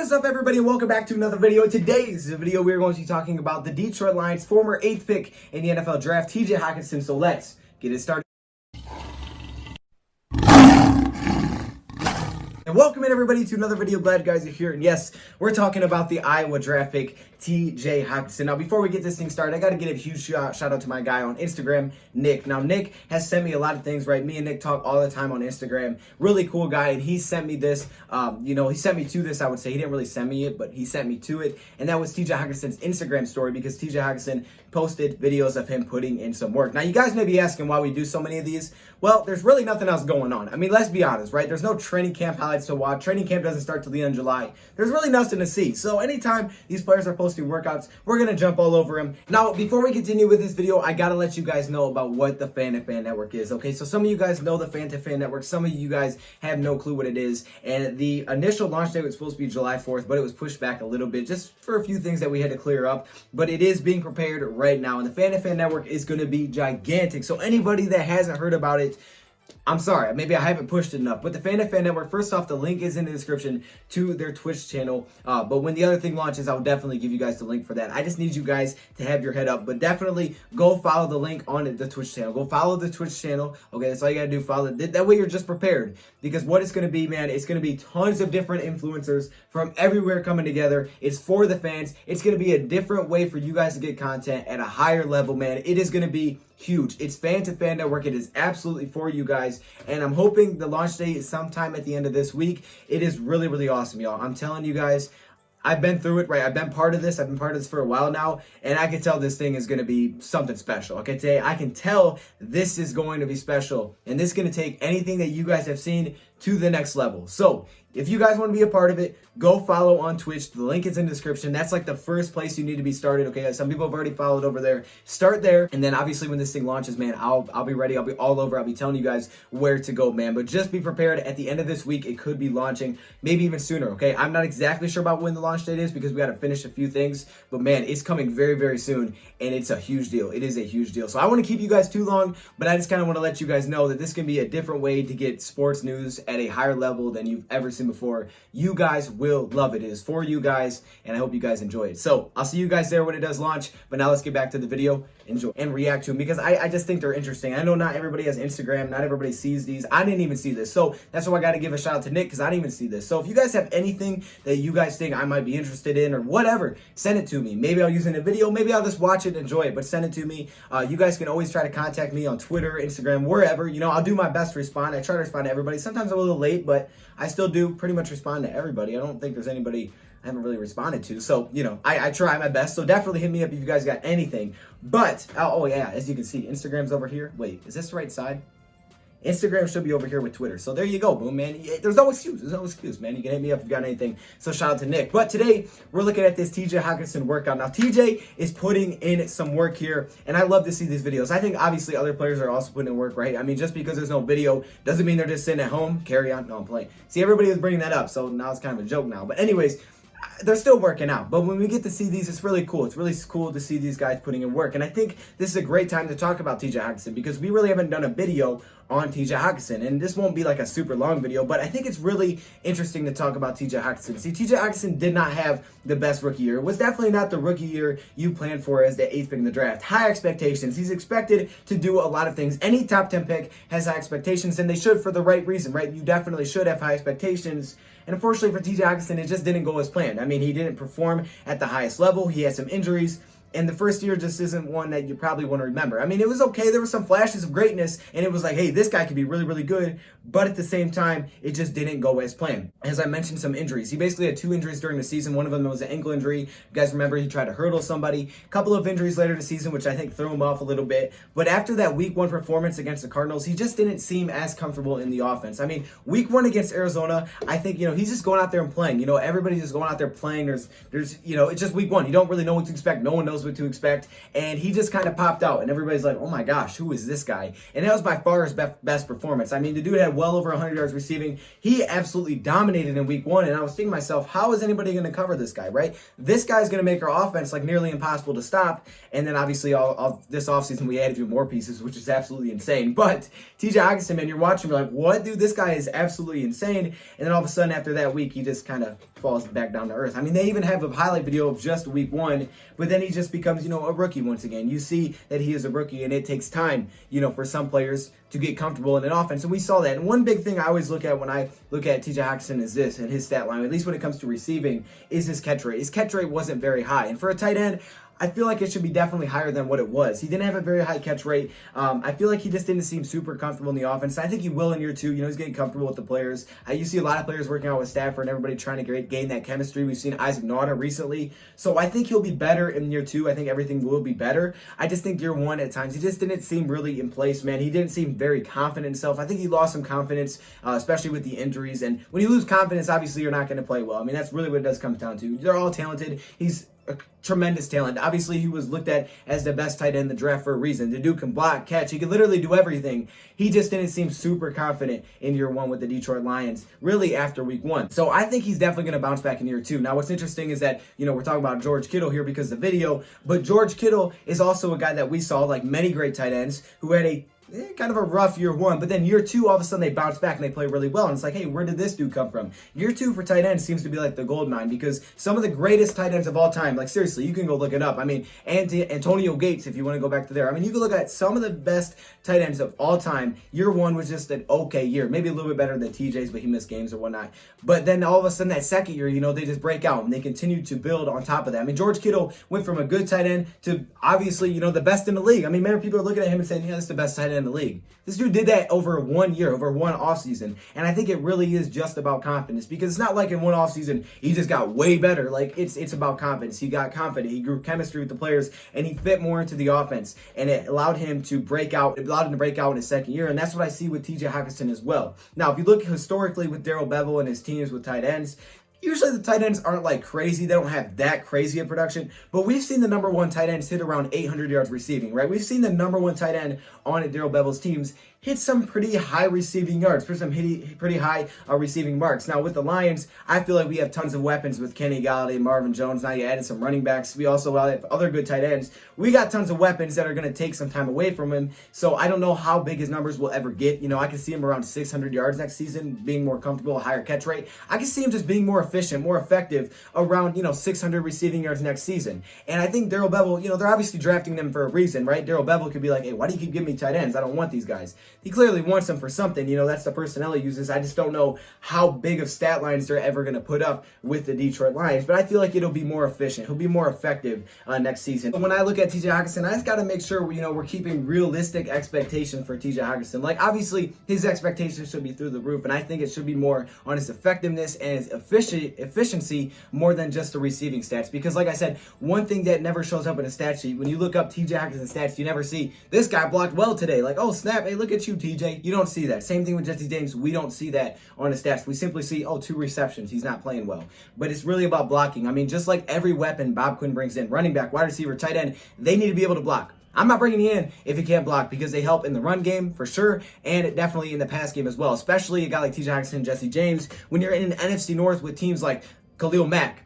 What is up, everybody, and welcome back to another video. In today's video, we're going to be talking about the Detroit Lions' former 8th pick in the NFL draft, TJ Hockenson. So let's get it started. And welcome in, everybody, to another video. Glad you guys are here. And yes, we're talking about the Iowa draft pick, TJ Hockenson. Now, before we get this thing started, I got to give a huge shout out to my guy on Instagram, Nick. Now, Nick has sent me a lot of things, right? Me and Nick talk all the time on Instagram. Really cool guy, and he sent me this. He sent me to this, I would say. He didn't really send me it, but he sent me to it. And that was TJ Hockenson's Instagram story, because TJ Hockenson posted videos of him putting in some work. Now, you guys may be asking why we do so many of these. Well, there's really nothing else going on. I mean, let's be honest, right? There's no training camp highlights to watch. Training camp doesn't start till the end of July. There's really nothing to see. So anytime these players are posting workouts, we're going to jump all over them. Now, before we continue with this video, I got to let you guys know about what the Fan to Fan Network is, okay? So some of you guys know the Fan to Fan Network. Some of you guys have no clue what it is. And the initial launch date was supposed to be July 4th, but it was pushed back a little bit just for a few things that we had to clear up. But it is being prepared right now. And the Fan to Fan Network is going to be gigantic. So anybody that hasn't heard about it, I'm sorry, maybe I haven't pushed it enough, but the Fan to Fan Network, first off, the link is in the description to their Twitch channel, but when the other thing launches, I'll definitely give you guys the link for that. I just need you guys to have your head up, but definitely go follow the link on the Twitch channel. Go follow the Twitch channel, okay? That's all you gotta do, follow it. That way you're just prepared, because what it's gonna be, man, it's gonna be tons of different influencers from everywhere coming together. It's for the fans. It's gonna be a different way for you guys to get content at a higher level, man. It is gonna be huge. It's Fan to Fan Network. It is absolutely for you guys, and I'm hoping the launch date is sometime at the end of this week. It is really, really awesome, y'all. I'm telling you guys, I've been through it, right? I've been part of this. I've been part of this for a while now, and I can tell this thing is going to be something special. Okay, today I can tell this is going to be special, and this is going to take anything that you guys have seen to the next level. So if you guys want to be a part of it, go follow on Twitch. The link is in the description. That's like the first place you need to be started. Okay, some people have already followed over there. Start there, and then obviously when this thing launches, man, I'll be ready. I'll be all over. I'll be telling you guys where to go, man. But just be prepared. At the end of this week, it could be launching, maybe even sooner. Okay, I'm not exactly sure about when the launch date is, because we got to finish a few things. But man, it's coming very, very soon, and it's a huge deal. It is a huge deal. So I want to keep you guys too long, but I just kind of want to let you guys know that this can be a different way to get sports news at a higher level than you've ever seen before. You guys will love it. It is for you guys, and I hope you guys enjoy it. So I'll see you guys there when it does launch, but now let's get back to the video, enjoy, and react to them, because I just think they're interesting. I know not everybody has Instagram, not everybody sees these. I didn't even see this, so that's why I got to give a shout out to Nick, because I didn't even see this. So if you guys have anything that you guys think I might be interested in or whatever, send it to me. Maybe I'll use it in a video, maybe I'll just watch it and enjoy it, but send it to me. You guys can always try to contact me on Twitter, Instagram, wherever. You know, I'll do my best to respond. I try to respond to everybody. Sometimes I'm a little late, but I still do pretty much respond to everybody. I don't think there's anybody I haven't really responded to. So, you know, I try my best. So definitely hit me up if you guys got anything. But, oh yeah, as you can see, Instagram's over here. Wait, is this the right side? Instagram should be over here with Twitter. So there you go, boom, man. There's no excuse. There's no excuse, man. You can hit me up if you got anything. So shout out to Nick. But today, we're looking at this TJ Hockenson workout. Now, TJ is putting in some work here, and I love to see these videos. I think, obviously, other players are also putting in work, right? I mean, just because there's no video doesn't mean they're just sitting at home. Carry on. No, I'm playing. See, everybody is bringing that up, so now it's kind of a joke now. But anyways, they're still working out, but when we get to see these, it's really cool. It's really cool to see these guys putting in work, and I think this is a great time to talk about TJ Hockenson, because we really haven't done a video on TJ Hockenson, and this won't be like a super long video, but I think it's really interesting to talk about TJ Hockenson. See, TJ Hockenson did not have the best rookie year. It was definitely not the rookie year you planned for as the 8th pick in the draft. High expectations. He's expected to do a lot of things. Any top 10 pick has high expectations, and they should for the right reason, right? You definitely should have high expectations. And unfortunately for TJ Hockenson, it just didn't go as planned. I mean, he didn't perform at the highest level. He had some injuries. And the first year just isn't one that you probably want to remember. I mean, it was okay. There were some flashes of greatness, and it was like, hey, this guy could be really, really good. But at the same time, it just didn't go as planned. As I mentioned, some injuries. He basically had 2 injuries during the season. One of them was an ankle injury. You guys remember he tried to hurdle somebody. A couple of injuries later in the season, which I think threw him off a little bit. But after that week 1 performance against the Cardinals, he just didn't seem as comfortable in the offense. I mean, week 1 against Arizona, I think, you know, he's just going out there and playing. You know, everybody's just going out there playing. There's, you know, it's just week 1. You don't really know what to expect. No one knows what to expect. And he just kind of popped out, and everybody's like, oh my gosh, who is this guy? And that was by far his best performance. I mean, the dude had well over 100 yards receiving. He absolutely dominated in week 1, and I was thinking to myself, how is anybody going to cover this guy, right? This guy's going to make our offense like nearly impossible to stop. And then obviously all this offseason we added a few more pieces, which is absolutely insane. But TJ Hockenson, man, you're watching, you're like, what, dude? This guy is absolutely insane. And then all of a sudden after that week, he just kind of falls back down to earth. I mean, they even have a highlight video of just week 1, but then he just becomes, a rookie once again. You see that he is a rookie, and it takes time, for some players to get comfortable in an offense. And we saw that. And one big thing I always look at when I look at TJ Hockenson is this, and his stat line, at least when it comes to receiving, is his catch rate. His catch rate wasn't very high. And for a tight end, I feel like it should be definitely higher than what it was. He didn't have a very high catch rate. I feel like he just didn't seem super comfortable in the offense. I think he will in year 2. He's getting comfortable with the players. You see a lot of players working out with Stafford and everybody trying to gain that chemistry. We've seen Isaac Nauta recently. So I think he'll be better in year 2. I think everything will be better. I just think year 1 at times, he just didn't seem really in place, man. He didn't seem very confident in himself. I think he lost some confidence, especially with the injuries. And when you lose confidence, obviously you're not going to play well. I mean, that's really what it does come down to. They're all talented. He's a tremendous talent. Obviously, he was looked at as the best tight end in the draft for a reason. The dude can block, catch. He can literally do everything. He just didn't seem super confident in year 1 with the Detroit Lions, really after week 1. So I think he's definitely going to bounce back in year 2. Now, what's interesting is that, we're talking about George Kittle here because of the video, but George Kittle is also a guy that we saw, like many great tight ends, who had a kind of a rough year 1, but then year 2, all of a sudden they bounce back and they play really well. And it's like, hey, where did this dude come from? Year 2 for tight ends seems to be like the gold mine because some of the greatest tight ends of all time, like seriously, you can go look it up. I mean, Antonio Gates, if you want to go back to there. I mean, you can look at some of the best tight ends of all time. Year 1 was just an okay year, maybe a little bit better than TJ's, but he missed games or whatnot. But then all of a sudden that second year, they just break out and they continue to build on top of that. I mean, George Kittle went from a good tight end to obviously, the best in the league. I mean, many people are looking at him and saying, yeah, this is the best tight end in the league. This dude did that over 1 year, over 1 offseason. And I think it really is just about confidence because it's not like in 1 offseason he just got way better. Like it's about confidence. He got confident. He grew chemistry with the players and he fit more into the offense. And it allowed him to break out. It allowed him to break out in his second year. And that's what I see with TJ Hockenson as well. Now, if you look historically with Darrell Bevell and his teams with tight ends, usually the tight ends aren't like crazy. They don't have that crazy of production. But we've seen the number 1 tight ends hit around 800 yards receiving, right? We've seen the number 1 tight end on Darrell Bevell's teams hit some pretty high receiving yards, for some pretty high receiving marks. Now, with the Lions, I feel like we have tons of weapons with Kenny Galladay, Marvin Jones. Now you added some running backs. We also have other good tight ends. We got tons of weapons that are going to take some time away from him. So I don't know how big his numbers will ever get. I can see him around 600 yards next season, being more comfortable, a higher catch rate. I can see him just being more efficient, more effective around, 600 receiving yards next season. And I think Darrell Bevell, they're obviously drafting them for a reason, right? Darrell Bevell could be like, hey, why do you keep giving me tight ends? I don't want these guys. He clearly wants them for something. That's the personnel he uses. I just don't know how big of stat lines they're ever going to put up with the Detroit Lions. But I feel like it'll be more efficient. He'll be more effective next season. But when I look at TJ Hockenson, I just got to make sure, we're keeping realistic expectations for TJ Hockenson. Like, obviously, his expectations should be through the roof. And I think it should be more on his effectiveness and his efficiency more than just the receiving stats. Because, like I said, one thing that never shows up in a stat sheet, when you look up TJ Hockenson stats, you never see, this guy blocked well today. Like, oh, snap, hey, look at you, TJ. You don't see that. Same thing with Jesse James. We don't see that on his stats. We simply see, 2 receptions. He's not playing well. But it's really about blocking. I mean, just like every weapon Bob Quinn brings in, running back, wide receiver, tight end, they need to be able to block. I'm not bringing you in if you can't block because they help in the run game for sure and definitely in the pass game as well, especially a guy like TJ Hockenson, Jesse James. When you're in an NFC North with teams like Khalil Mack,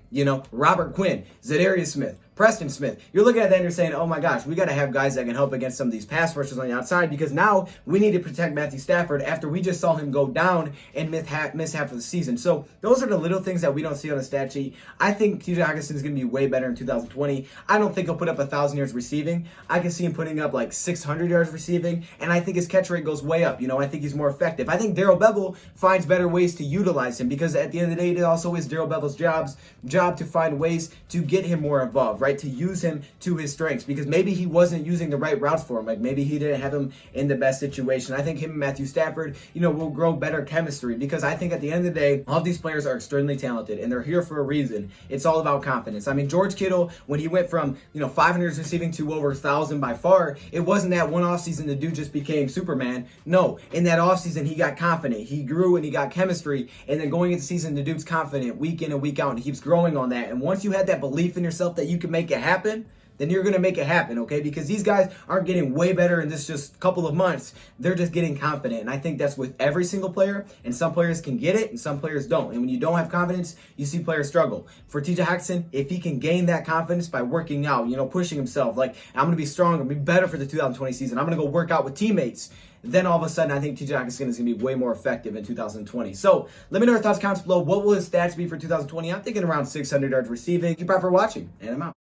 Robert Quinn, Zadarius Smith, Preston Smith, you're looking at that and you're saying, oh my gosh, we got to have guys that can help against some of these pass rushers on the outside because now we need to protect Matthew Stafford after we just saw him go down and miss half of the season. So those are the little things that we don't see on the stat sheet. I think TJ Hockenson is going to be way better in 2020. I don't think he'll put up 1,000 yards receiving. I can see him putting up like 600 yards receiving, and I think his catch rate goes way up. I think he's more effective. I think Darrell Bevell finds better ways to utilize him because at the end of the day, it also is Darrell Bevell's job to find ways to get him more involved, right? To use him to his strengths because maybe he wasn't using the right routes for him. Like maybe he didn't have him in the best situation. I think him and Matthew Stafford, will grow better chemistry because I think at the end of the day, all of these players are extremely talented and they're here for a reason. It's all about confidence. I mean, George Kittle, when he went from, 500 receiving to over 1,000 by far, it wasn't that one offseason the dude just became Superman. No, in that offseason, he got confident. He grew and he got chemistry. And then going into the season, the dude's confident week in and week out and he keeps growing on that. And once you had that belief in yourself that you can make it happen, then you're going to make it happen, okay? Because these guys aren't getting way better in this just couple of months. They're just getting confident. And I think that's with every single player. And some players can get it and some players don't. And when you don't have confidence, you see players struggle. For TJ Hockenson, if he can gain that confidence by working out, pushing himself, like, I'm going to be strong, I'm going to be better for the 2020 season. I'm going to go work out with teammates. then all of a sudden I think TJ Hockenson is going to be way more effective in 2020. So let me know your thoughts, comments below. What will his stats be for 2020? I'm thinking around 600 yards receiving. Thank you for watching, and I'm out.